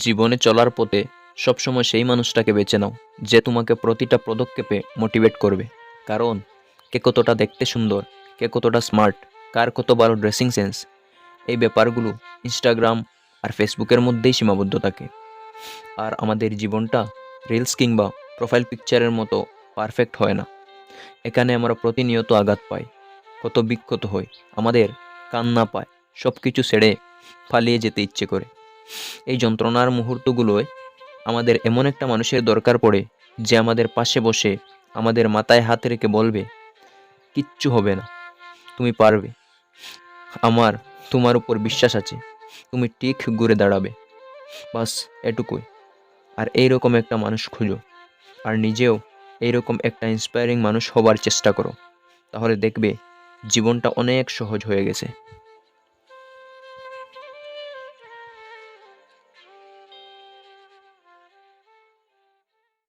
জীবনে চলার পথে সবসময় সেই মানুষটাকে বেছে নাও যে তোমাকে প্রতিটা পদক্ষেপে মোটিভেট করবে। কারণ কে কতটা দেখতে সুন্দর, কে কতটা স্মার্ট, কার কত ভালো ড্রেসিং সেন্স, এই ব্যাপারগুলো ইনস্টাগ্রাম আর ফেসবুকের মধ্যেই সীমাবদ্ধ থাকে। আর আমাদের জীবনটা রিলস কিংবা প্রোফাইল পিকচারের মতো পারফেক্ট হয় না। এখানে আমরা প্রতিনিয়ত আঘাত পাই, কত বিক্ষত হই, আমাদের কান্না পায়, সব কিছু ছেড়ে পালিয়ে যেতে ইচ্ছে করে। এই যন্ত্রণার মুহূর্তগুলোয় আমাদের এমন একটা মানুষের দরকার পড়ে যে আমাদের পাশে বসে আমাদের মাথায় হাত রেখে বলবে, কিচ্ছু হবে না, তুমি পারবে, আমার তোমার উপর বিশ্বাস আছে, তুমি ঠিক ঘুরে দাঁড়াবে। বাস এটুকুই। আর এইরকম একটা মানুষ খুঁজো, আর নিজেও এইরকম একটা ইন্সপায়ারিং মানুষ হবার চেষ্টা করো। তাহলে দেখবে জীবনটা অনেক সহজ হয়ে গেছে।